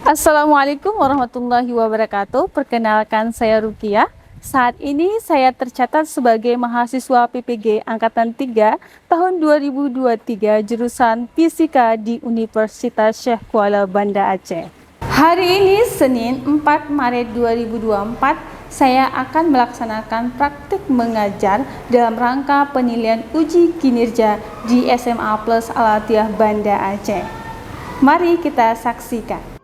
Assalamualaikum warahmatullahi wabarakatuh. Perkenalkan, saya Rukia. Saat ini saya tercatat sebagai mahasiswa PPG Angkatan 3 tahun 2023 jurusan Fisika di Universitas Syekh Kuala Banda Aceh. Hari ini Senin 4 Maret 2024 saya akan melaksanakan praktik mengajar dalam rangka penilaian uji kinerja di SMA Plus Al-Atiyah Banda Aceh. Mari kita saksikan.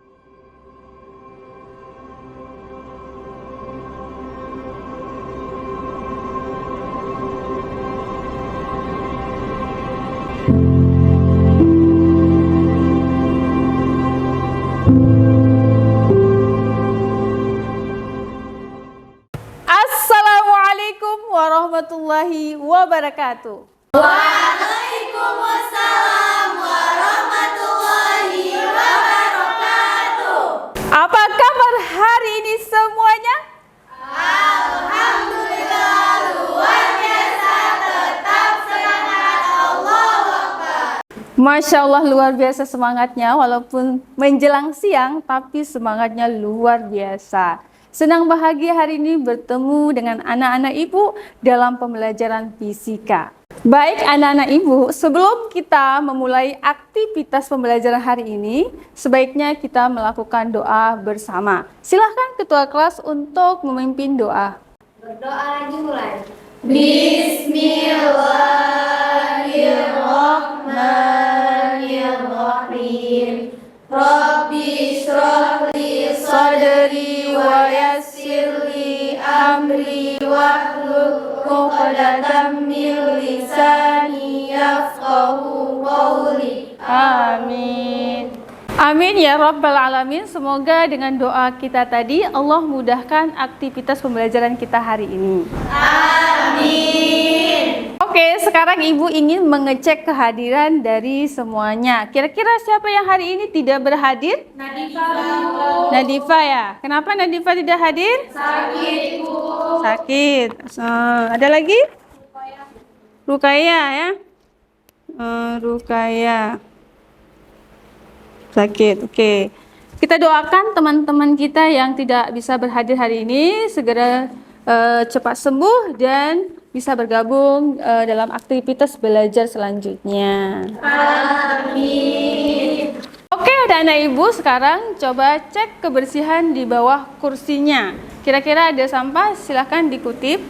Assalamualaikum warahmatullahi wabarakatuh. Waalaikumsalam warahmatullahi wabarakatuh. Apa kabar hari ini semuanya? Alhamdulillah luar biasa, tetap semangat, Allahu Akbar. Masya Allah, luar biasa semangatnya, walaupun menjelang siang tapi semangatnya luar biasa. Senang bahagia hari ini bertemu dengan anak-anak ibu dalam pembelajaran fisika. Baik anak-anak ibu, sebelum kita memulai aktivitas pembelajaran hari ini, sebaiknya kita melakukan doa bersama. Silahkan ketua kelas untuk memimpin doa. Berdoa lagi mulai. Bismillahirrahmanirrahim. Rabbi shrah li sadri wa yassir li amri wahlul 'uqdatam min lisani yafqahu qawli. Amin. Amin ya Rabbal Alamin. Semoga dengan doa kita tadi Allah mudahkan aktivitas pembelajaran kita hari ini. Amin. Oke, sekarang Ibu ingin mengecek kehadiran dari semuanya. Kira-kira siapa yang hari ini tidak berhadir? Nadifa ya. Kenapa Nadifa tidak hadir? Sakit, Bu. Sakit. Ada lagi? Rukaya ya. Rukaya. Sakit. Oke. Kita doakan teman-teman kita yang tidak bisa berhadir hari ini segera cepat sembuh dan bisa bergabung dalam aktivitas belajar selanjutnya. Amin. Oke, anak-anak ibu, sekarang coba cek kebersihan di bawah kursinya. Kira-kira ada sampah? Silahkan dikutip.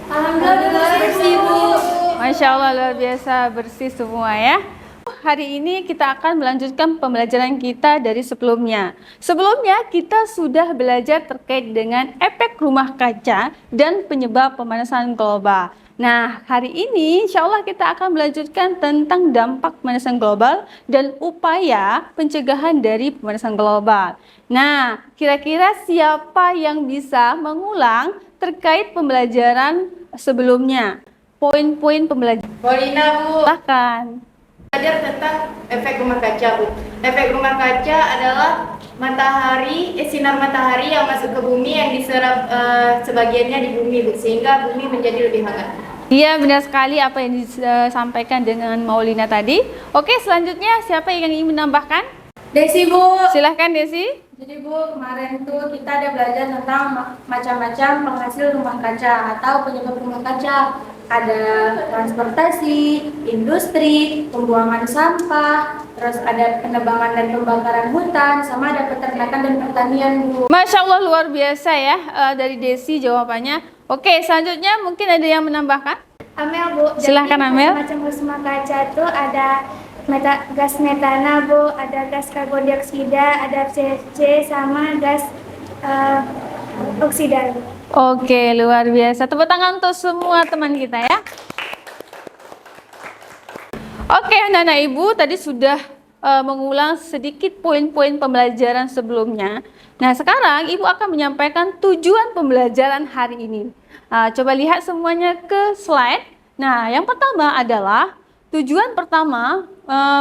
Alhamdulillah bersih, Bu. Masya Allah, luar biasa bersih semua ya. Hari ini kita akan melanjutkan pembelajaran kita dari sebelumnya. Sebelumnya kita sudah belajar terkait dengan efek rumah kaca dan penyebab pemanasan global. Nah, hari ini insya Allah kita akan melanjutkan tentang dampak pemanasan global dan upaya pencegahan dari pemanasan global. Nah, kira-kira siapa yang bisa mengulang terkait pembelajaran sebelumnya? Poin-poin pembelajaran. Polina, Bu. Silahkan. Belajar tentang efek rumah kaca, Bu. Efek rumah kaca adalah sinar matahari yang masuk ke bumi yang diserap sebagiannya di bumi, Bu, sehingga bumi menjadi lebih hangat. Iya, benar sekali apa yang disampaikan dengan Maulina tadi. Oke, selanjutnya siapa yang ingin menambahkan? Desi, Bu. Silahkan Desi. Jadi Bu, kemarin tuh kita ada belajar tentang macam-macam penghasil rumah kaca atau penyebab rumah kaca. Ada transportasi, industri, pembuangan sampah, terus ada penebangan dan pembakaran hutan, sama ada peternakan dan pertanian, Bu. Masya Allah, luar biasa ya dari Desi jawabannya. Oke, selanjutnya mungkin ada yang menambahkan? Amel, Bu. Silahkan, Amel. Macam rumah kaca itu ada gas metana, Bu, ada gas karbon dioksida, ada CFC, sama gas oksida, Bu. Oke, luar biasa. Tepuk tangan untuk semua teman kita ya. Oke, anak-anak ibu tadi sudah mengulang sedikit poin-poin pembelajaran sebelumnya. Nah, sekarang ibu akan menyampaikan tujuan pembelajaran hari ini. Coba lihat semuanya ke slide. Nah, yang pertama adalah tujuan pertama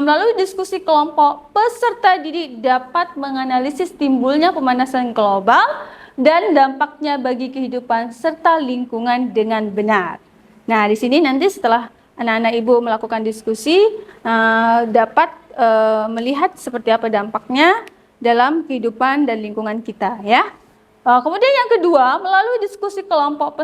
melalui diskusi kelompok peserta didik dapat menganalisis timbulnya pemanasan global dan dampaknya bagi kehidupan serta lingkungan dengan benar. Nah, di sini nanti setelah anak-anak ibu melakukan diskusi dapat melihat seperti apa dampaknya dalam kehidupan dan lingkungan kita ya. Kemudian yang kedua, melalui diskusi kelompok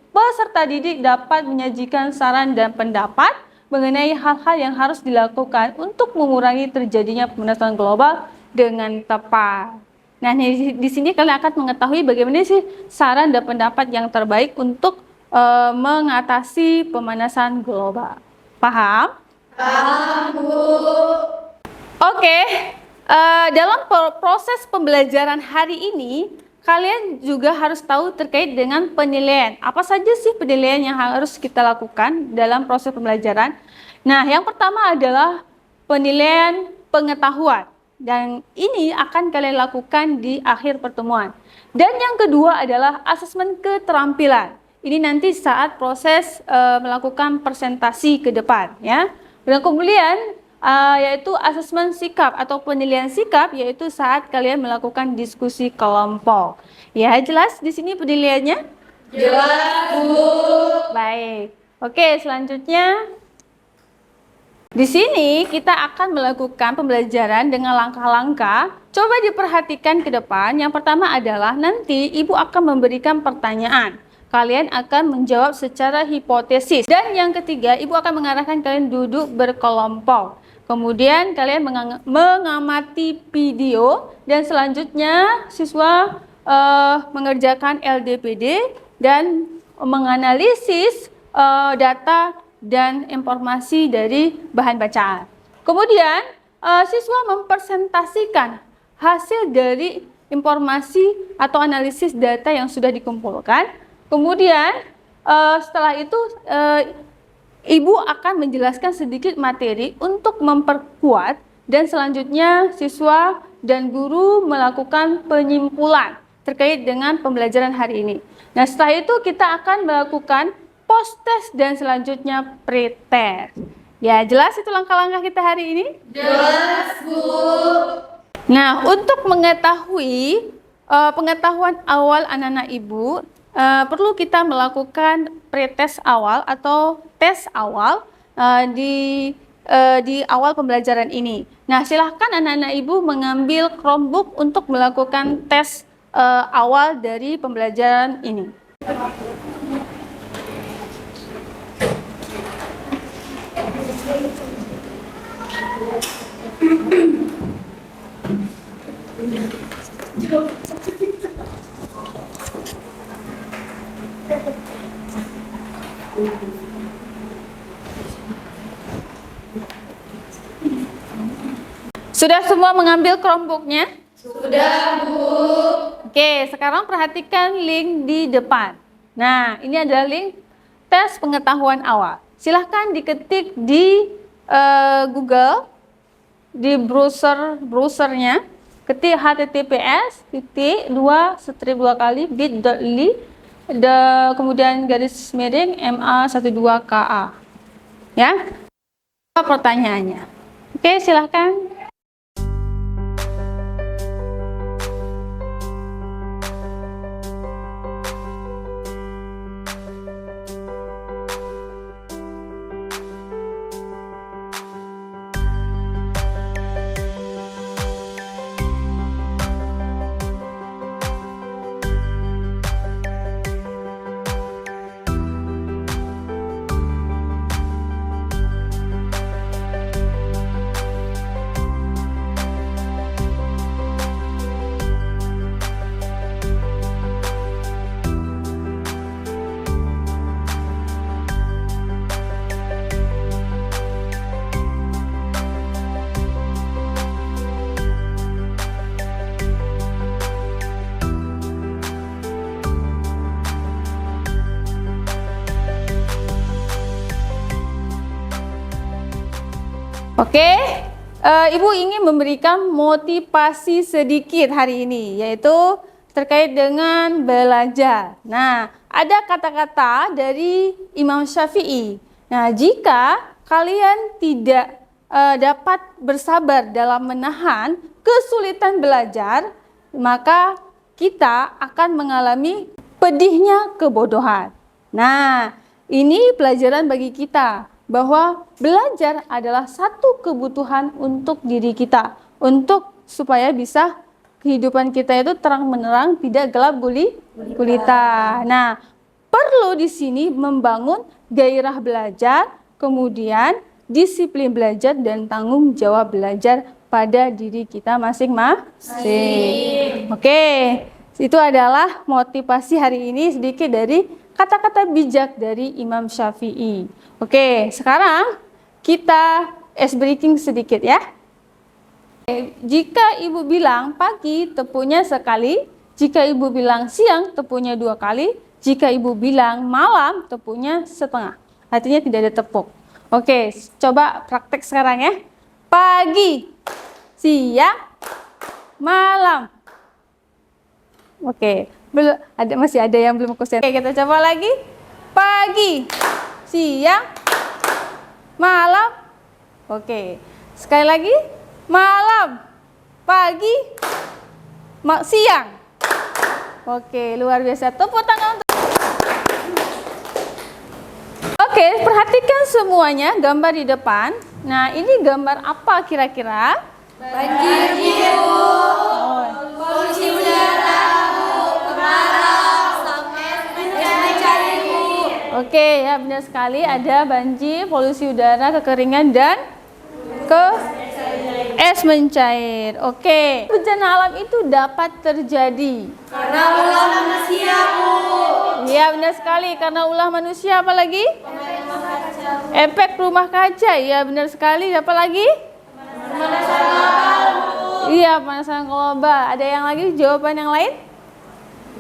peserta didik dapat menyajikan saran dan pendapat mengenai hal-hal yang harus dilakukan untuk mengurangi terjadinya pemanasan global dengan tepat. Nah, di sini kalian akan mengetahui bagaimana sih saran dan pendapat yang terbaik untuk mengatasi pemanasan global. Paham? Paham, Bu. Oke, dalam proses pembelajaran hari ini, kalian juga harus tahu terkait dengan penilaian. Apa saja sih penilaian yang harus kita lakukan dalam proses pembelajaran? Nah, yang pertama adalah penilaian pengetahuan. Dan ini akan kalian lakukan di akhir pertemuan. Dan yang kedua adalah asesmen keterampilan. Ini nanti saat proses melakukan presentasi ke depan, ya. Dan kemudian yaitu asesmen sikap atau penilaian sikap, yaitu saat kalian melakukan diskusi kelompok. Ya, jelas di sini penilaiannya? Jelas, Bu. Baik. Oke, selanjutnya di sini kita akan melakukan pembelajaran dengan langkah-langkah. Coba diperhatikan ke depan. Yang pertama adalah nanti Ibu akan memberikan pertanyaan. Kalian akan menjawab secara hipotesis. Dan yang ketiga, Ibu akan mengarahkan kalian duduk berkelompok. Kemudian kalian mengamati video dan selanjutnya siswa mengerjakan LDPD dan menganalisis data dan informasi dari bahan bacaan. Kemudian siswa mempresentasikan hasil dari informasi atau analisis data yang sudah dikumpulkan. Kemudian setelah itu Ibu akan menjelaskan sedikit materi untuk memperkuat dan selanjutnya siswa dan guru melakukan penyimpulan terkait dengan pembelajaran hari ini. Nah, setelah itu kita akan melakukan post-test dan selanjutnya pre-test. Ya, jelas itu langkah-langkah kita hari ini? Jelas, Bu. Nah, untuk mengetahui pengetahuan awal anak-anak Ibu, perlu kita melakukan pretest awal atau tes awal di awal pembelajaran ini. Nah, silahkan anak-anak Ibu mengambil Chromebook untuk melakukan tes awal dari pembelajaran ini. Sudah semua mengambil Chromebooknya? Sudah, Bu. Oke, sekarang perhatikan link di depan. Nah, ini adalah link tes pengetahuan awal. Silahkan diketik di Google, di browsernya, ketik https://bit.ly kemudian garis miring MA12KA. Ya. Apa pertanyaannya? Oke, silahkan. Oke, Ibu ingin memberikan motivasi sedikit hari ini, yaitu terkait dengan belajar. Nah, ada kata-kata dari Imam Syafi'i. Nah, jika kalian tidak dapat bersabar dalam menahan kesulitan belajar, maka kita akan mengalami pedihnya kebodohan. Nah, ini pelajaran bagi kita bahwa belajar adalah satu kebutuhan untuk diri kita, untuk supaya bisa kehidupan kita itu terang menerang, tidak gelap gulita. Nah, perlu di sini membangun gairah belajar, kemudian disiplin belajar dan tanggung jawab belajar pada diri kita masing-masing. Oke, itu adalah motivasi hari ini, sedikit dari kata-kata bijak dari Imam Syafi'i. Oke, sekarang kita ice breaking sedikit ya. Jika ibu bilang pagi, tepunya sekali. Jika ibu bilang siang, tepunya 2 kali. Jika ibu bilang malam, tepunya setengah. Artinya tidak ada tepuk. Oke, coba praktek sekarang ya. Pagi, siang, malam. Oke, masih ada yang belum konsen. Oke, kita coba lagi. Pagi, siang, malam. Oke, sekali lagi. Malam, pagi, siang. Oke, luar biasa. Tepuk tangan untuk. Oke, perhatikan semuanya gambar di depan. Nah, ini gambar apa kira-kira? Banjir, Bu. Polusi udara, Bu. Kemarau, sampai mencari, Bu. Oke, ya benar sekali. Ada banjir, polusi udara, kekeringan, dan es mencair. Oke, bencana alam itu dapat terjadi Karena ulah manusia, Bu. iya benar sekali, karena ulah manusia. Apa lagi? Efek rumah kaca. Iya benar sekali. Apa lagi? Pemanasan global, Bu. Iya, pemanasan global. Ada yang lagi jawaban yang lain?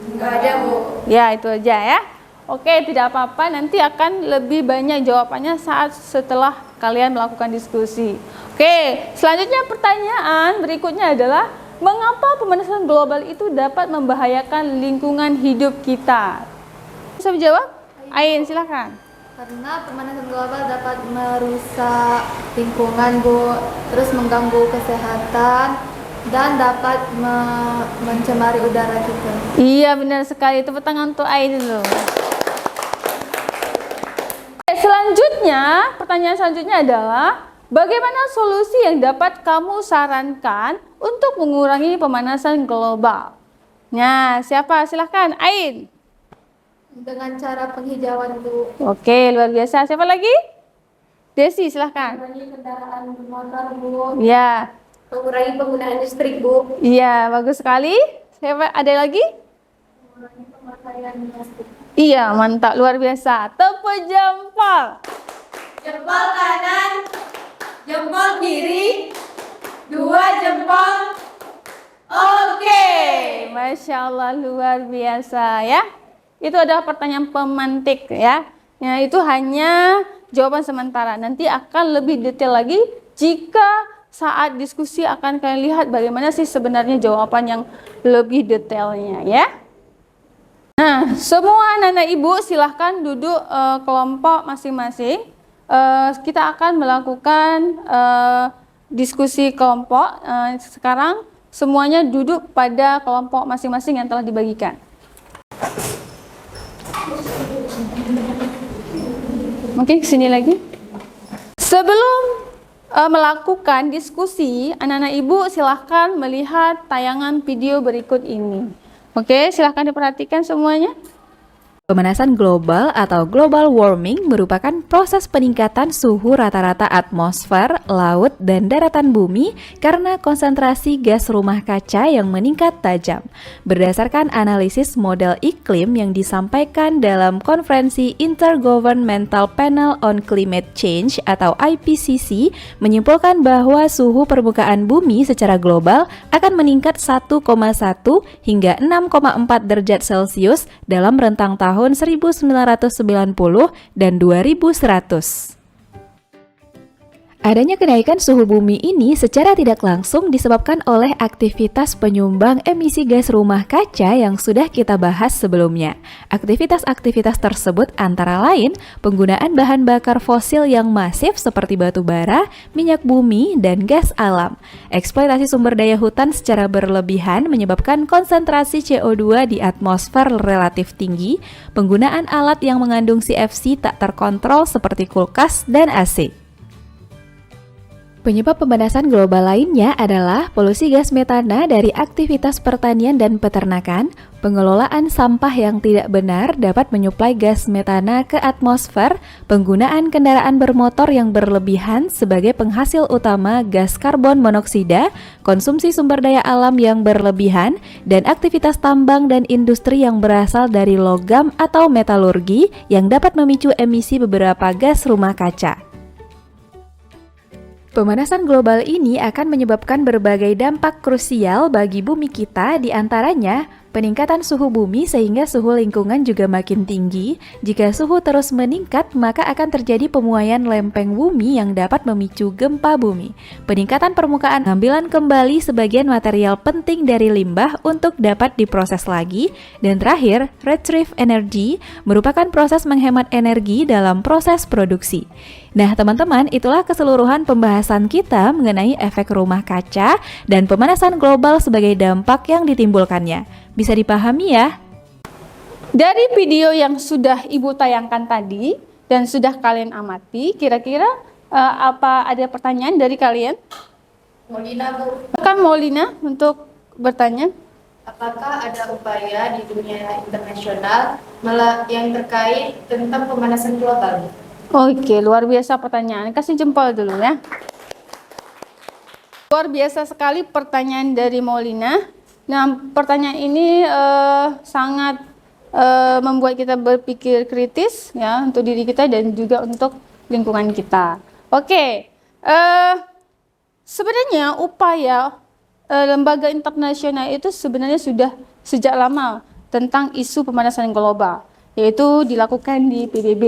Enggak ada, Bu. Ya, itu aja ya. Oke, tidak apa-apa. Nanti akan lebih banyak jawabannya saat setelah kalian melakukan diskusi. Oke, selanjutnya pertanyaan berikutnya adalah mengapa pemanasan global itu dapat membahayakan lingkungan hidup kita? Bisa menjawab? Ain, silakan. Karena pemanasan global dapat merusak lingkungan, Bu, terus mengganggu kesehatan dan dapat mencemari udara kita. Iya, benar sekali. Tepuk tangan untuk Ain dulu. Selanjutnya, pertanyaan selanjutnya adalah bagaimana solusi yang dapat kamu sarankan untuk mengurangi pemanasan global? Nah, siapa? Silahkan, Ain. Dengan cara penghijauan, Bu. Oke, luar biasa. Siapa lagi? Desi, silahkan. Mengurangi kendaraan bermotor, Bu. Ya, Mengurangi penggunaan listrik, Bu. iya, bagus sekali. Siapa? Ada lagi? Mengurangi pemakaian plastik. Iya, mantap, luar biasa. Tepuk jempol. Jempol kanan, jempol kiri, 2 jempol. Oke. Masya Allah, luar biasa ya. Itu adalah pertanyaan pemantik ya. Ya, itu hanya jawaban sementara. Nanti akan lebih detail lagi jika saat diskusi akan kalian lihat bagaimana sih sebenarnya jawaban yang lebih detailnya ya. Nah, semua anak-anak ibu silahkan duduk kelompok masing-masing. Kita akan melakukan diskusi kelompok. Sekarang semuanya duduk pada kelompok masing-masing yang telah dibagikan. Mungkin kesini lagi. Sebelum melakukan diskusi, anak-anak ibu silahkan melihat tayangan video berikut ini. Oke, silahkan diperhatikan semuanya. Pemanasan global atau global warming merupakan proses peningkatan suhu rata-rata atmosfer, laut, dan daratan bumi karena konsentrasi gas rumah kaca yang meningkat tajam. Berdasarkan analisis model iklim yang disampaikan dalam konferensi Intergovernmental Panel on Climate Change atau IPCC menyimpulkan bahwa suhu permukaan bumi secara global akan meningkat 1,1 hingga 6,4 derajat Celcius dalam rentang tahun 1990 dan 2100. Adanya kenaikan suhu bumi ini secara tidak langsung disebabkan oleh aktivitas penyumbang emisi gas rumah kaca yang sudah kita bahas sebelumnya. Aktivitas-aktivitas tersebut antara lain penggunaan bahan bakar fosil yang masif seperti batu bara, minyak bumi, dan gas alam. Eksploitasi sumber daya hutan secara berlebihan menyebabkan konsentrasi CO2 di atmosfer relatif tinggi, penggunaan alat yang mengandung CFC tak terkontrol seperti kulkas dan AC. Penyebab pemanasan global lainnya adalah polusi gas metana dari aktivitas pertanian dan peternakan. Pengelolaan sampah yang tidak benar dapat menyuplai gas metana ke atmosfer. Penggunaan kendaraan bermotor yang berlebihan sebagai penghasil utama gas karbon monoksida, konsumsi sumber daya alam yang berlebihan, dan aktivitas tambang dan industri yang berasal dari logam atau metalurgi yang dapat memicu emisi beberapa gas rumah kaca. Pemanasan global ini akan menyebabkan berbagai dampak krusial bagi bumi kita, di antaranya peningkatan suhu bumi sehingga suhu lingkungan juga makin tinggi. Jika suhu terus meningkat, maka akan terjadi pemuaian lempeng bumi yang dapat memicu gempa bumi. Peningkatan permukaan, pengambilan kembali sebagian material penting dari limbah untuk dapat diproses lagi. Dan terakhir, retrieve energy merupakan proses menghemat energi dalam proses produksi. Nah teman-teman, itulah keseluruhan pembahasan kita mengenai efek rumah kaca dan pemanasan global sebagai dampak yang ditimbulkannya. Bisa dipahami ya? Dari video yang sudah Ibu tayangkan tadi dan sudah kalian amati, kira-kira apa ada pertanyaan dari kalian? Maulina, Bu. Kan Maulina untuk bertanya. Apakah ada upaya di dunia internasional yang terkait tentang pemanasan global? Oke, luar biasa pertanyaan. Kasih jempol dulu ya. Luar biasa sekali pertanyaan dari Maulina. Nah, pertanyaan ini sangat membuat kita berpikir kritis ya untuk diri kita dan juga untuk lingkungan kita. Oke, sebenarnya upaya lembaga internasional itu sebenarnya sudah sejak lama tentang isu pemanasan global, yaitu dilakukan di PBB.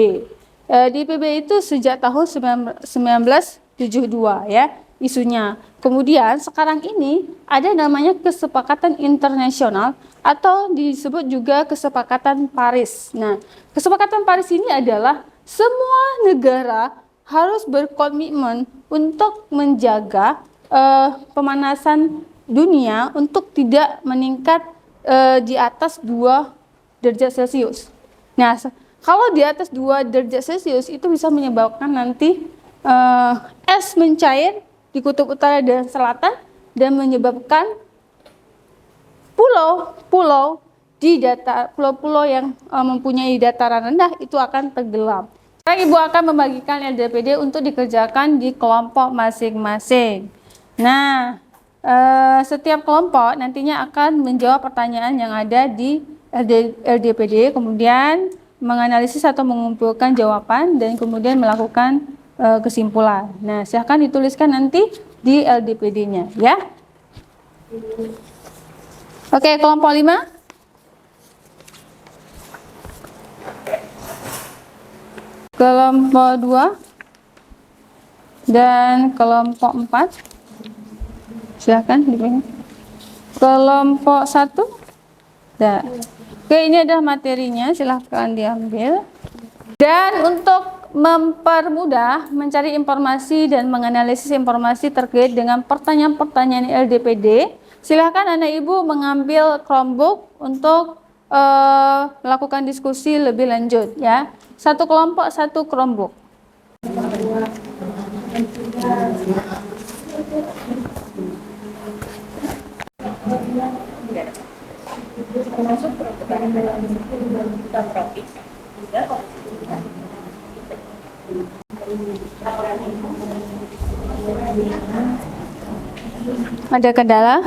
Di PBB itu sejak tahun 1972 ya isunya. Kemudian sekarang ini ada namanya kesepakatan internasional atau disebut juga kesepakatan Paris. Nah, kesepakatan Paris ini adalah semua negara harus berkomitmen untuk menjaga pemanasan dunia untuk tidak meningkat di atas 2 derajat Celcius. Nah, kalau di atas 2 derajat Celcius itu bisa menyebabkan nanti es mencair di kutub utara dan selatan dan menyebabkan pulau-pulau yang mempunyai dataran rendah itu akan tenggelam. Sekarang Ibu akan membagikan LDPD untuk dikerjakan di kelompok masing-masing. Nah, setiap kelompok nantinya akan menjawab pertanyaan yang ada di LDPD, kemudian menganalisis atau mengumpulkan jawaban dan kemudian melakukan kesimpulan. Nah, silahkan dituliskan nanti di LDPD-nya ya. Oke, kelompok 5. Kelompok 2 dan kelompok 4. Silahkan dipilih. Kelompok 1. Nah. Oke, ini adalah materinya, silahkan diambil. Dan untuk mempermudah mencari informasi dan menganalisis informasi terkait dengan pertanyaan-pertanyaan LDPD, silahkan anak ibu mengambil Chromebook untuk melakukan diskusi lebih lanjut ya. Satu kelompok, satu Chromebook. Ada kendala?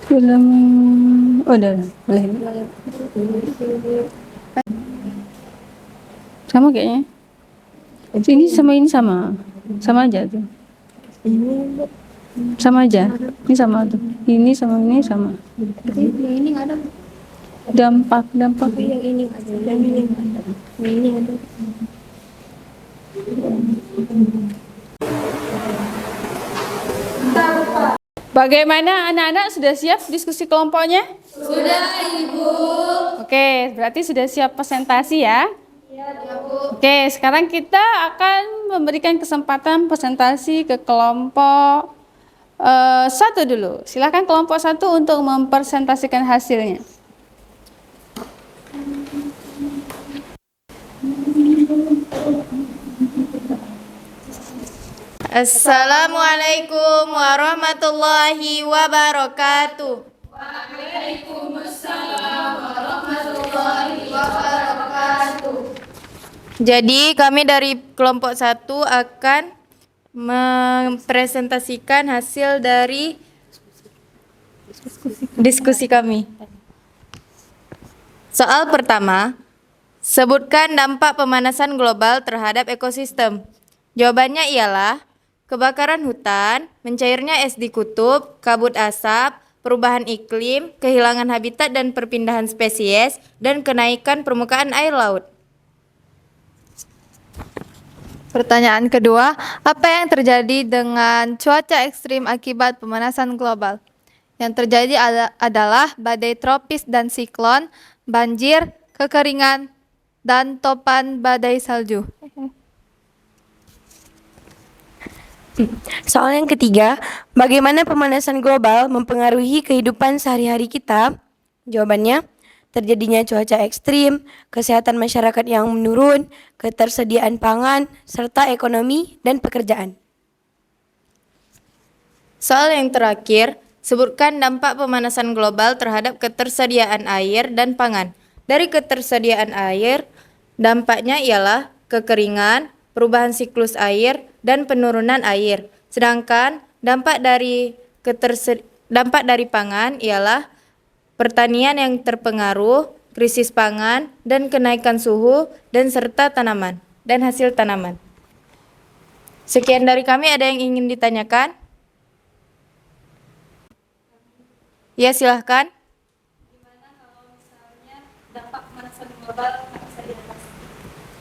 Film. Oh, udah. Boleh. Sama kayaknya. Ini sama. Sama aja tuh. Sama aja. Ini sama tuh. Ini sama ini sama. Ini nggak ada. Dampak. Yang ini nggak ada. Yang ini nggak ada. Yang ini ada. Bagaimana anak-anak, sudah siap diskusi kelompoknya? Sudah, Ibu. Oke, berarti sudah siap presentasi ya? Iya, Bu. Oke, sekarang kita akan memberikan kesempatan presentasi ke kelompok satu dulu. Silakan kelompok satu untuk mempresentasikan hasilnya. Assalamualaikum warahmatullahi wabarakatuh. Jadi kami dari kelompok 1 akan mempresentasikan hasil dari diskusi kami. Soal pertama, sebutkan dampak pemanasan global terhadap ekosistem. Jawabannya ialah kebakaran hutan, mencairnya es di kutub, kabut asap, perubahan iklim, kehilangan habitat dan perpindahan spesies, dan kenaikan permukaan air laut. Pertanyaan kedua, apa yang terjadi dengan cuaca ekstrim akibat pemanasan global? Yang terjadi adalah badai tropis dan siklon, banjir, kekeringan, dan topan badai salju. Soal yang ketiga, bagaimana pemanasan global mempengaruhi kehidupan sehari-hari kita? Jawabannya, terjadinya cuaca ekstrim, kesehatan masyarakat yang menurun, ketersediaan pangan, serta ekonomi dan pekerjaan. Soal yang terakhir, sebutkan dampak pemanasan global terhadap ketersediaan air dan pangan. Dari ketersediaan air, dampaknya ialah kekeringan, perubahan siklus air, dan penurunan air. Sedangkan dampak dari pangan ialah pertanian yang terpengaruh, krisis pangan, dan kenaikan suhu, dan serta tanaman dan hasil tanaman. Sekian dari kami, ada yang ingin ditanyakan? Ya, silahkan.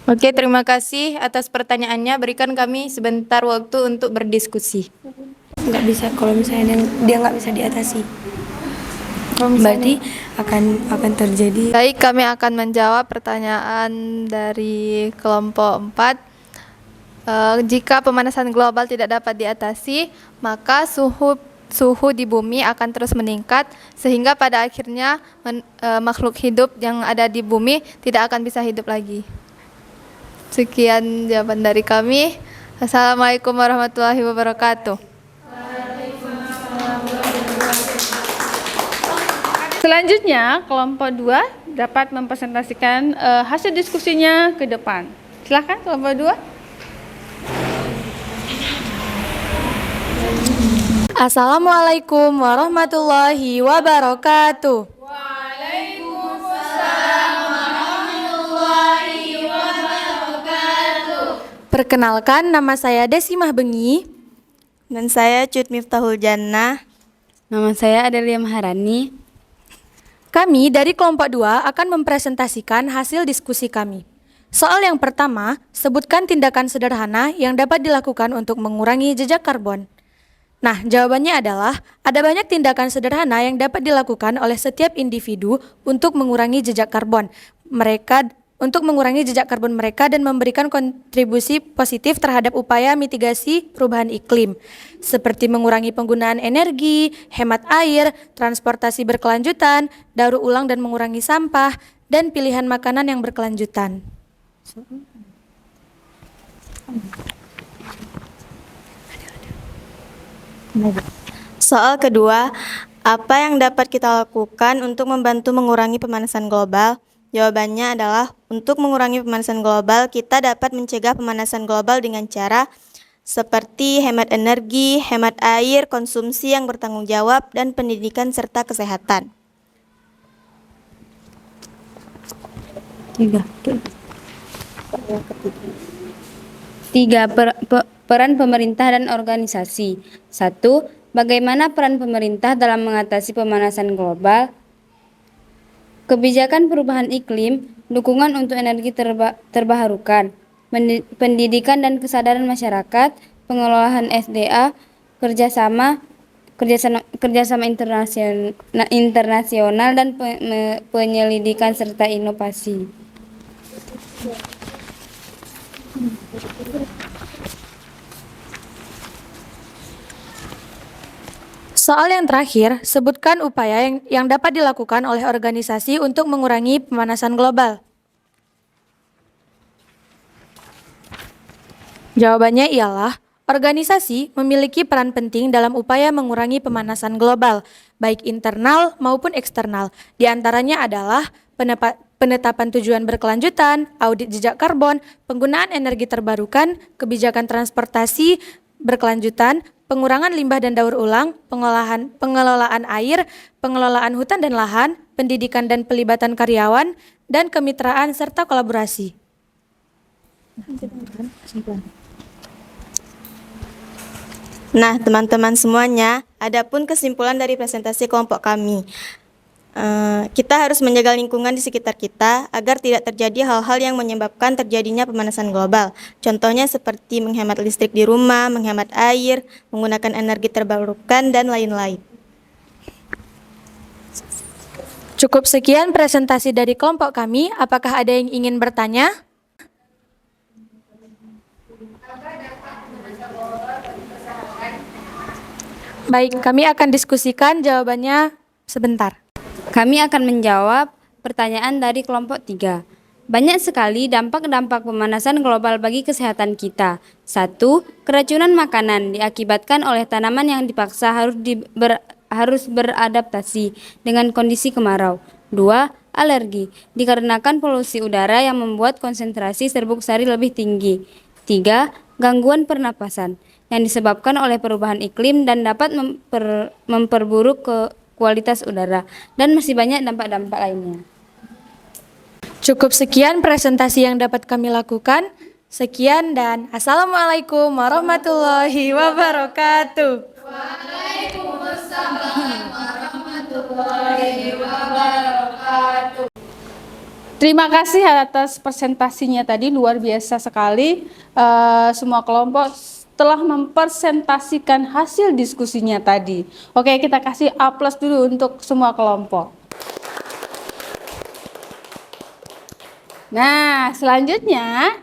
Oke, terima kasih atas pertanyaannya. Berikan kami sebentar waktu untuk berdiskusi. Nggak bisa kalau misalnya dia nggak bisa diatasi. Berarti akan terjadi. Baik, kami akan menjawab pertanyaan dari kelompok 4. Jika pemanasan global tidak dapat diatasi, maka suhu di bumi akan terus meningkat sehingga pada akhirnya makhluk hidup yang ada di bumi tidak akan bisa hidup lagi. Sekian jawaban dari kami. Assalamualaikum warahmatullahi wabarakatuh. Selanjutnya, kelompok 2 dapat mempresentasikan hasil diskusinya ke depan. Silakan kelompok 2. Assalamualaikum warahmatullahi wabarakatuh. Perkenalkan, nama saya Desimah Bengi. Dan saya Cut Miftahul Jannah. Nama saya Adelia Maharani. Kami dari kelompok 2 akan mempresentasikan hasil diskusi kami. Soal yang pertama, sebutkan tindakan sederhana yang dapat dilakukan untuk mengurangi jejak karbon. Nah, jawabannya adalah ada banyak tindakan sederhana yang dapat dilakukan oleh setiap individu untuk mengurangi jejak karbon mereka dan memberikan kontribusi positif terhadap upaya mitigasi perubahan iklim, seperti mengurangi penggunaan energi, hemat air, transportasi berkelanjutan, daur ulang dan mengurangi sampah, dan pilihan makanan yang berkelanjutan. Soal kedua, apa yang dapat kita lakukan untuk membantu mengurangi pemanasan global? Jawabannya adalah untuk mengurangi pemanasan global, kita dapat mencegah pemanasan global dengan cara seperti hemat energi, hemat air, konsumsi yang bertanggung jawab, dan pendidikan serta kesehatan. Tiga, peran pemerintah dan organisasi. 1. Bagaimana peran pemerintah dalam mengatasi pemanasan global? Kebijakan perubahan iklim, dukungan untuk energi terbarukan, pendidikan dan kesadaran masyarakat, pengelolaan SDA, kerjasama internasional dan penyelidikan serta inovasi. Soal yang terakhir, sebutkan upaya yang dapat dilakukan oleh organisasi untuk mengurangi pemanasan global. Jawabannya ialah, organisasi memiliki peran penting dalam upaya mengurangi pemanasan global, baik internal maupun eksternal. Di antaranya adalah penetapan tujuan berkelanjutan, audit jejak karbon, penggunaan energi terbarukan, kebijakan transportasi berkelanjutan, pengurangan limbah dan daur ulang, pengelolaan air, pengelolaan hutan dan lahan, pendidikan dan pelibatan karyawan, dan kemitraan serta kolaborasi. Nah, teman-teman semuanya, adapun kesimpulan dari presentasi kelompok kami. Kita harus menjaga lingkungan di sekitar kita agar tidak terjadi hal-hal yang menyebabkan terjadinya pemanasan global. Contohnya seperti menghemat listrik di rumah, menghemat air, menggunakan energi terbarukan, dan lain-lain. Cukup sekian presentasi dari kelompok kami. Apakah ada yang ingin bertanya? Baik, kami akan diskusikan jawabannya sebentar. Kami akan menjawab pertanyaan dari kelompok 3. Banyak sekali dampak-dampak pemanasan global bagi kesehatan kita. 1. Keracunan makanan diakibatkan oleh tanaman yang dipaksa harus beradaptasi dengan kondisi kemarau. 2. Alergi dikarenakan polusi udara yang membuat konsentrasi serbuk sari lebih tinggi. 3. Gangguan pernapasan yang disebabkan oleh perubahan iklim dan dapat memperburuk kualitas udara, dan masih banyak dampak-dampak lainnya. Cukup sekian presentasi yang dapat kami lakukan. Sekian dan Assalamualaikum warahmatullahi wabarakatuh. Waalaikumsalam warahmatullahi wabarakatuh. Terima kasih atas presentasinya tadi, luar biasa sekali. Semua kelompok telah mempresentasikan hasil diskusinya tadi. Oke, kita kasih aplaus dulu untuk semua kelompok. Nah, selanjutnya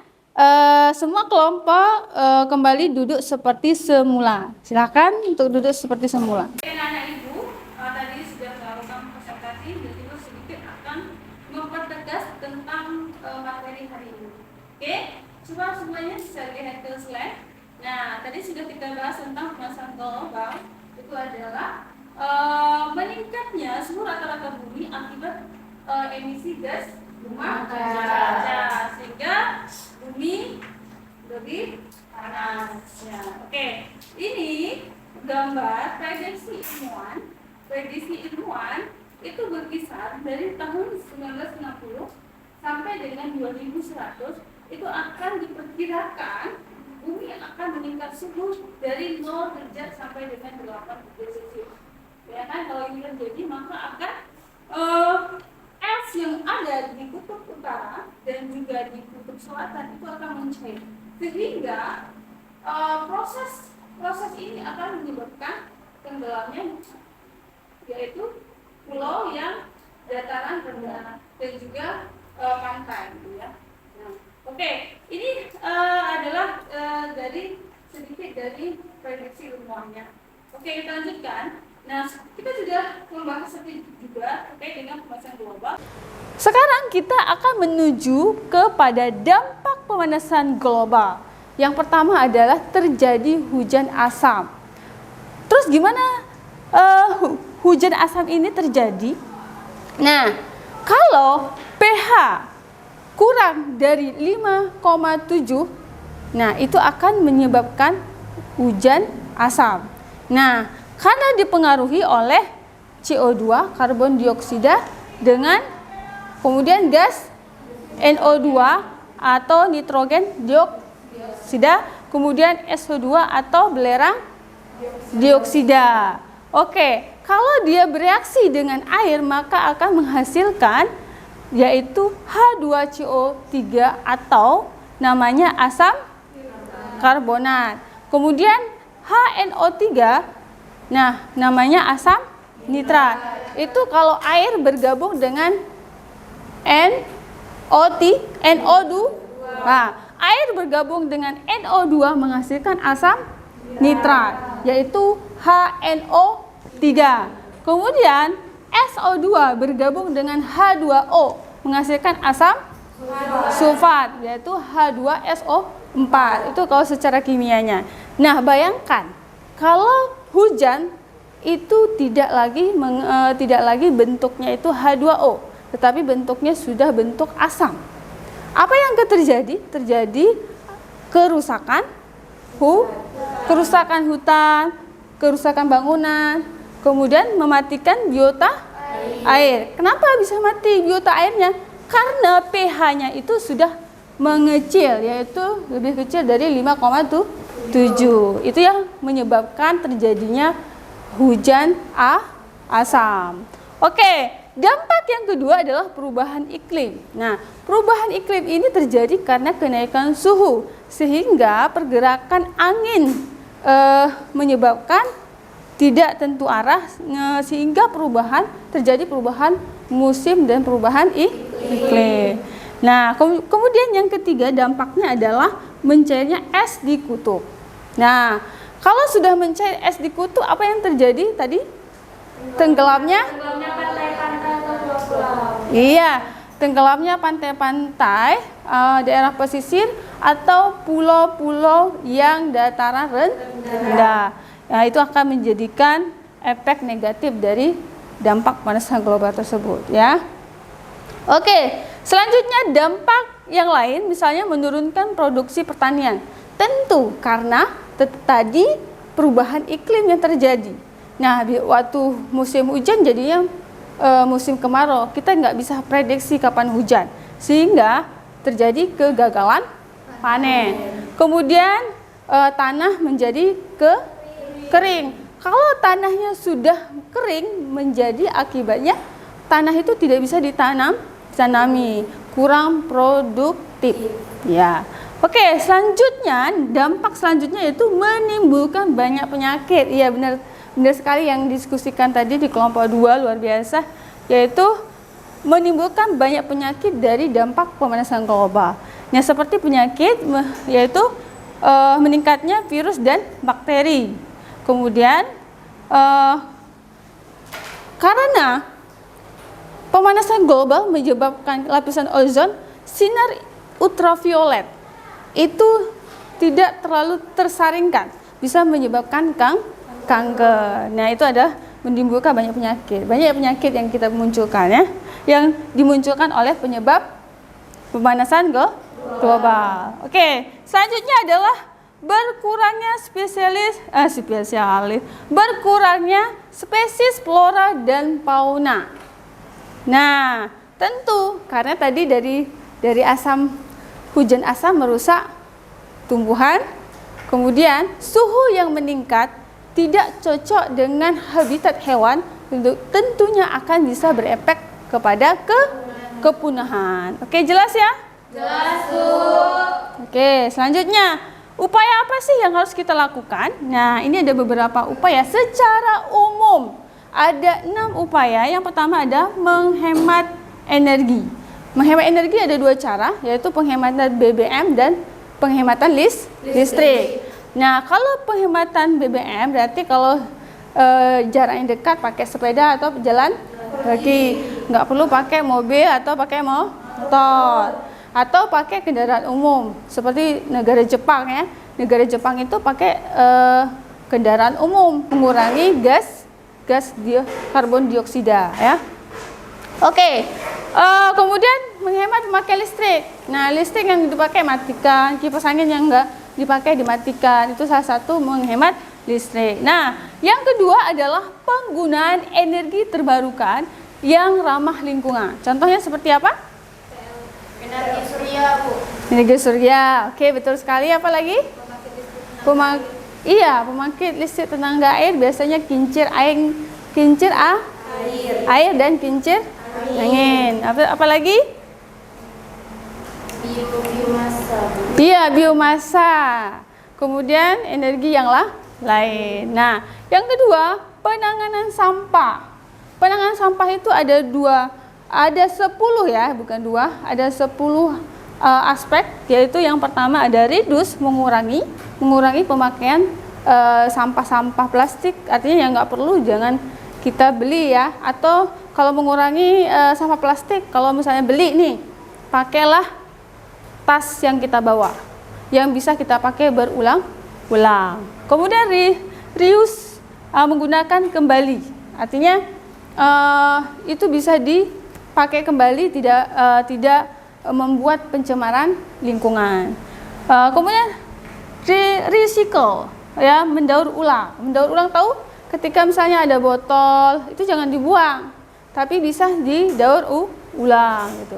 semua kelompok kembali duduk seperti semula. Silakan untuk duduk seperti semula. Anak ibu tadi sudah melakukan presentasi, jadi ibu sedikit akan mempertegas tentang materi hari ini. Oke, coba semuanya saya lihat ke slide. Nah, tadi sudah kita bahas tentang pemanasan global. Itu adalah meningkatnya suhu rata-rata bumi akibat emisi gas rumah kaca, sehingga bumi lebih panas. Ya, oke. Ini gambar prediksi ilmuwan itu berkisar dari tahun 1960 sampai dengan 2100 itu akan diperkirakan bumi akan meningkat suhu dari 0 derajat sampai dengan 8 derajat Celcius. Ya kan, kalau ini terjadi maka akan es yang ada di kutub utara dan juga di kutub selatan itu akan mencair, sehingga proses ini akan menyebabkan tenggelamnya yaitu pulau yang dataran rendah dan juga pantai, gitu ya. Oke, ini adalah dari sedikit dari prediksi ilmuannya. Oke, kita lanjutkan. Nah, kita sudah membahas sedikit juga terkait dengan pemanasan global. Sekarang kita akan menuju kepada dampak pemanasan global. Yang pertama adalah terjadi hujan asam. Terus gimana hujan asam ini terjadi? Nah, kalau pH kurang dari 5,7, nah itu akan menyebabkan hujan asam. Nah, karena dipengaruhi oleh CO2, karbon dioksida, dengan kemudian gas NO2 atau nitrogen dioksida, kemudian SO2 atau belerang dioksida. Oke, kalau dia bereaksi dengan air maka akan menghasilkan yaitu H2CO3 atau namanya asam karbonat. Kemudian HNO3, nah namanya asam nitrat. Itu kalau air bergabung dengan NO2. Nah, air bergabung dengan NO2 menghasilkan asam nitrat, yaitu HNO3. Kemudian SO2 bergabung dengan H2O menghasilkan asam sulfat, yaitu H2SO4. Itu kalau secara kimianya. Nah, bayangkan kalau hujan itu tidak lagi bentuknya itu H2O, tetapi bentuknya sudah bentuk asam. Apa yang terjadi? Terjadi kerusakan hutan, kerusakan bangunan, kemudian mematikan biota air. Kenapa bisa mati biota airnya? Karena pH-nya itu sudah mengecil, yaitu lebih kecil dari 5,7. Itu yang menyebabkan terjadinya hujan asam. Oke, dampak yang kedua adalah perubahan iklim. Nah, perubahan iklim ini terjadi karena kenaikan suhu, sehingga pergerakan angin menyebabkan tidak tentu arah, sehingga terjadi perubahan musim dan perubahan iklim. Nah, kemudian yang ketiga dampaknya adalah mencairnya es di kutub. Nah, kalau sudah mencair es di kutub, apa yang terjadi tadi? Tenggelamnya pantai-pantai atau pulau-pulau. Iya, tenggelamnya pantai-pantai, daerah pesisir atau pulau-pulau yang dataran rendah. Nah, itu akan menjadikan efek negatif dari dampak pemanasan global tersebut, ya. Oke, selanjutnya dampak yang lain misalnya menurunkan produksi pertanian. Tentu karena tadi perubahan iklim yang terjadi. Nah, waktu musim hujan jadinya musim kemarau. Kita nggak bisa prediksi kapan hujan, sehingga terjadi kegagalan panen. Kemudian tanah menjadi kering. Kalau tanahnya sudah kering, menjadi akibatnya tanah itu tidak bisa ditanami, kurang produktif. Ya. Oke, selanjutnya dampak selanjutnya yaitu menimbulkan banyak penyakit. Iya, benar sekali yang didiskusikan tadi di kelompok 2, luar biasa, yaitu menimbulkan banyak penyakit dari dampak pemanasan global. Nah, seperti penyakit yaitu meningkatnya virus dan bakteri. Kemudian karena pemanasan global menyebabkan lapisan ozon, sinar ultraviolet itu tidak terlalu tersaringkan, bisa menyebabkan kanker. Nah, itu adalah menimbulkan banyak penyakit yang kita munculkan, ya, yang dimunculkan oleh penyebab pemanasan global. Oke, selanjutnya adalah berkurangnya berkurangnya spesies flora dan fauna. Nah, tentu karena tadi dari hujan asam merusak tumbuhan, kemudian suhu yang meningkat tidak cocok dengan habitat hewan, tentunya akan bisa berefek kepada kepunahan. Oke, jelas ya? Jelas, Bu. Oke, selanjutnya upaya apa sih yang harus kita lakukan? Nah, ini ada beberapa upaya secara umum. Ada 6 upaya. Yang pertama ada menghemat energi. Menghemat energi ada 2 cara, yaitu penghematan BBM dan penghematan listrik. Nah, kalau penghematan BBM berarti kalau jaraknya dekat pakai sepeda atau jalan kaki, nggak perlu pakai mobil atau pakai motor, atau pakai kendaraan umum seperti negara Jepang, ya. Negara Jepang itu pakai kendaraan umum, mengurangi gas karbon dioksida, ya. Oke, kemudian menghemat memakai listrik. Nah, listrik yang dipakai matikan, kipas angin yang dipakai dimatikan. Itu salah satu menghemat listrik. Nah, yang kedua adalah penggunaan energi terbarukan yang ramah lingkungan. Contohnya seperti apa? Energi surya, Bu. Energi surya. Oke, betul sekali. Apa lagi? Pembangkit listrik tenaga air biasanya kincir air dan kincir angin. Apa lagi? Biomasa, Bu. Iya, biomasa. Kemudian energi yang lain. Nah, yang kedua, penanganan sampah. Penanganan sampah itu ada 10 ya, bukan 2, ada 10 aspek, yaitu yang pertama ada reduce, mengurangi pemakaian sampah-sampah plastik, artinya yang nggak perlu jangan kita beli ya. Atau kalau mengurangi sampah plastik, kalau misalnya beli nih, pakailah tas yang kita bawa, yang bisa kita pakai berulang-ulang. Kemudian reuse, menggunakan kembali, artinya itu bisa dipakai kembali, tidak membuat pencemaran lingkungan. Kemudian recycle, ya, mendaur ulang. Mendaur ulang tahu? Ketika misalnya ada botol, itu jangan dibuang, tapi bisa didaur ulang gitu.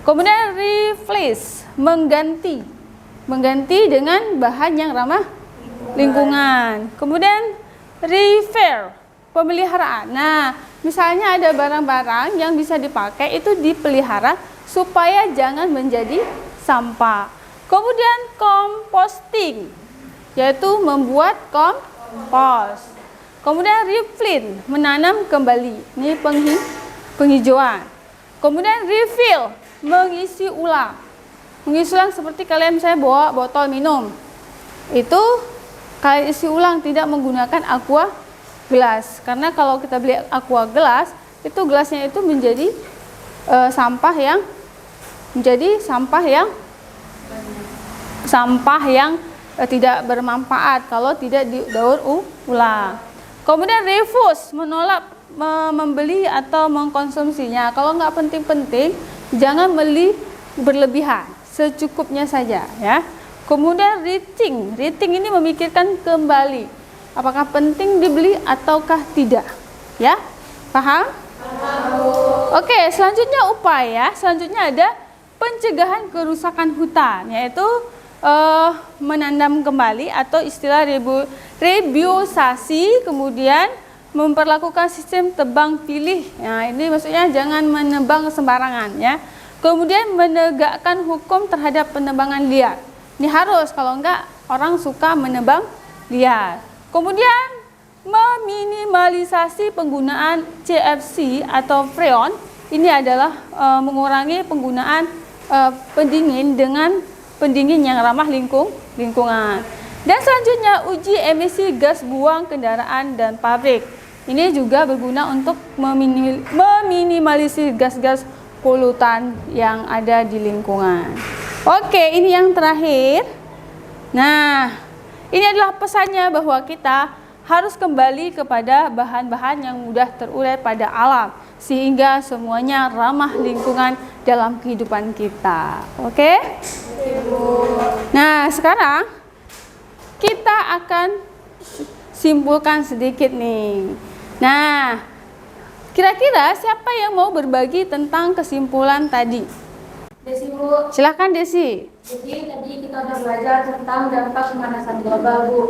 Kemudian replace, mengganti dengan bahan yang ramah lingkungan. Kemudian repair, pemeliharaan. Nah, misalnya ada barang-barang yang bisa dipakai, itu dipelihara supaya jangan menjadi sampah. Kemudian composting, yaitu membuat kompos. Kemudian replant, menanam kembali. Ini penghijauan. Kemudian refill, mengisi ulang. Mengisi ulang seperti kalian misalnya bawa botol minum. Itu kalian isi ulang, tidak menggunakan aqua gelas. Karena kalau kita beli aqua gelas, itu gelasnya itu menjadi sampah yang tidak bermanfaat kalau tidak didaur ulang. Kemudian refuse, menolak membeli atau mengkonsumsinya. Kalau nggak penting-penting, jangan beli berlebihan, secukupnya saja ya. Kemudian rating ini memikirkan kembali, apakah penting dibeli ataukah tidak, ya? Paham? Oke, selanjutnya upaya. Selanjutnya ada pencegahan kerusakan hutan, yaitu menanam kembali atau istilah rebiosasi, kemudian memperlakukan sistem tebang pilih. Nah, ini maksudnya jangan menebang sembarangan ya. Kemudian menegakkan hukum terhadap penebangan liar. Ini harus, kalau enggak orang suka menebang liar. Kemudian meminimalisasi penggunaan CFC atau freon. Ini adalah mengurangi penggunaan pendingin dengan pendingin yang ramah lingkungan. Dan selanjutnya uji emisi gas buang kendaraan dan pabrik. Ini juga berguna untuk meminimalisir gas-gas polutan yang ada di lingkungan. Oke, ini yang terakhir. Nah, ini adalah pesannya bahwa kita harus kembali kepada bahan-bahan yang mudah terurai pada alam, sehingga semuanya ramah lingkungan dalam kehidupan kita. Oke? Nah, sekarang kita akan simpulkan sedikit nih. Nah, kira-kira siapa yang mau berbagi tentang kesimpulan tadi? Desi, Bu. Silakan Desi. Jadi tadi kita udah belajar tentang dampak pemanasan global, Bu.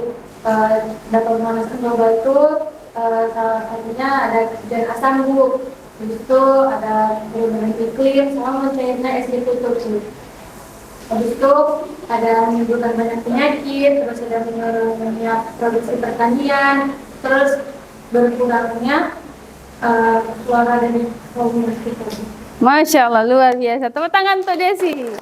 Dampak pemanasan global itu salah satunya ada hujan asam, Bu. Habis itu ada perubahan iklim sama mencairnya es di kutub, Bu. Habis itu ada menimbulkan banyak penyakit, terus ada menurunnya produksi pertanian, terus berkurangnya suara dari komunitas kita. Masya Allah, luar biasa. Tepuk tangan untuk Desi.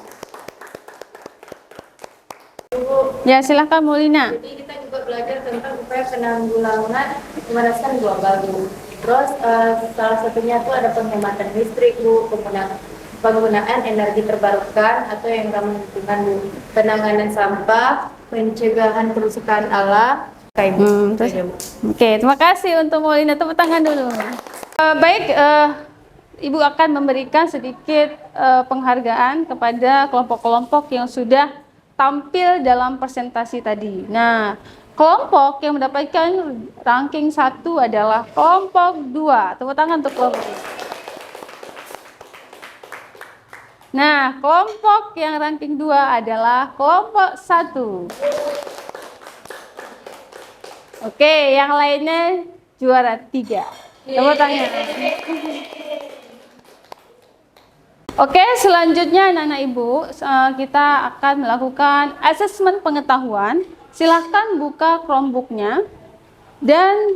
Ya, silahkan Molina. Jadi kita juga belajar tentang upaya penanggulangan pemanasan global, Bu. Terus salah satunya itu ada penghematan listrik, Bu, penggunaan energi terbarukan atau yang ramah lingkungan, Bu, penanganan sampah, pencegahan kerusakan alam. Oke, terima kasih untuk Molina. Tepuk tangan dulu. Baik, Ibu akan memberikan sedikit penghargaan kepada kelompok-kelompok yang sudah tampil dalam presentasi tadi. Nah, kelompok yang mendapatkan ranking 1 adalah kelompok 2. Tepuk tangan untuk kelompok ini. Nah, kelompok yang ranking 2 adalah kelompok 1. Oke, yang lainnya juara 3. Tepuk tangan. Oke, selanjutnya anak-anak ibu, kita akan melakukan asesmen pengetahuan. Silahkan buka Chromebook-nya dan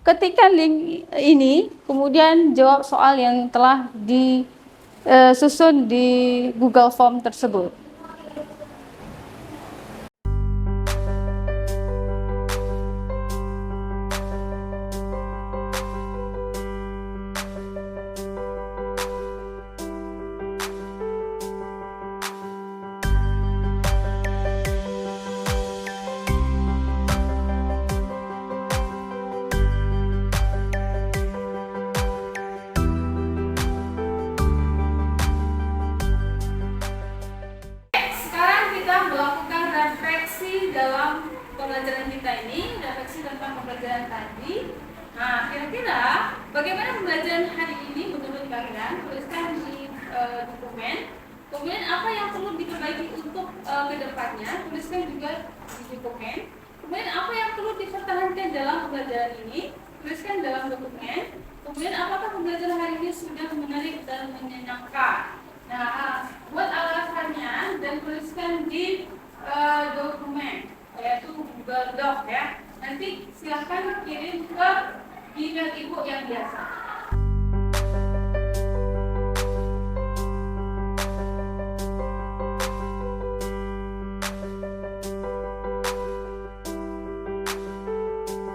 ketikkan link ini, kemudian jawab soal yang telah disusun di Google Form tersebut. Dalam pembelajaran kita ini, refleksi tentang pembelajaran tadi. Nah, kira-kira bagaimana pembelajaran hari ini menurut kalian? Tuliskan di dokumen. Kemudian apa yang perlu diperbaiki untuk kedepannya? Tuliskan juga di dokumen. Kemudian apa yang perlu dipertahankan dalam pembelajaran ini? Tuliskan dalam dokumen. Kemudian apakah pembelajaran hari ini sudah menarik dan menyenangkan? Nah, buat alasannya dan tuliskan di dokumen, yaitu Google Doc ya. Nanti silahkan kirim ke email ibu yang biasa.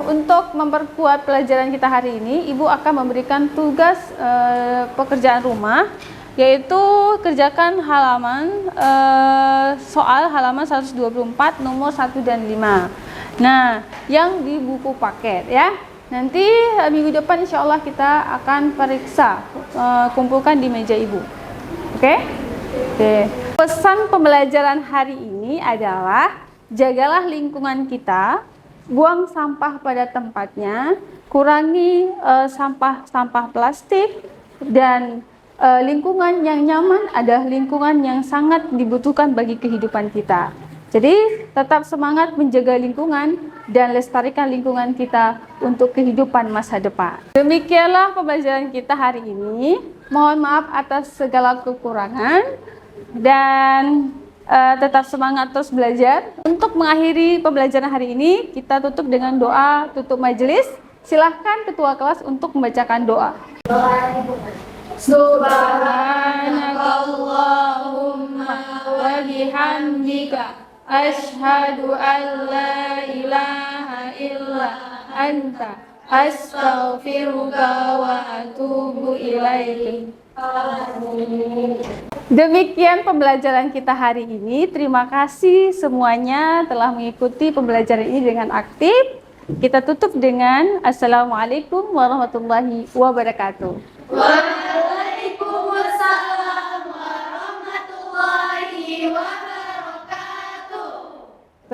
Untuk memperkuat pelajaran kita hari ini, ibu akan memberikan tugas pekerjaan rumah, yaitu kerjakan soal halaman 124 nomor 1 dan 5. Nah, yang di buku paket ya. Nanti minggu depan insya Allah kita akan periksa, kumpulkan di meja ibu. Oke? Pesan pembelajaran hari ini adalah jagalah lingkungan kita, buang sampah pada tempatnya, kurangi sampah plastik, dan lingkungan yang nyaman adalah lingkungan yang sangat dibutuhkan bagi kehidupan kita. Jadi tetap semangat menjaga lingkungan dan lestarikan lingkungan kita untuk kehidupan masa depan. Demikianlah pembelajaran kita hari ini. Mohon maaf atas segala kekurangan dan tetap semangat terus belajar. Untuk mengakhiri pembelajaran hari ini, kita tutup dengan doa tutup majelis. Silahkan ketua kelas untuk membacakan doa. Subhanakallahumma wa bihamdika asyhadu an la ilaha illa anta astaghfiruka wa atubu ilaik. Demikian pembelajaran kita hari ini. terima kasih semuanya telah mengikuti pembelajaran ini dengan aktif. Kita tutup dengan Assalamualaikum warahmatullahi wabarakatuh.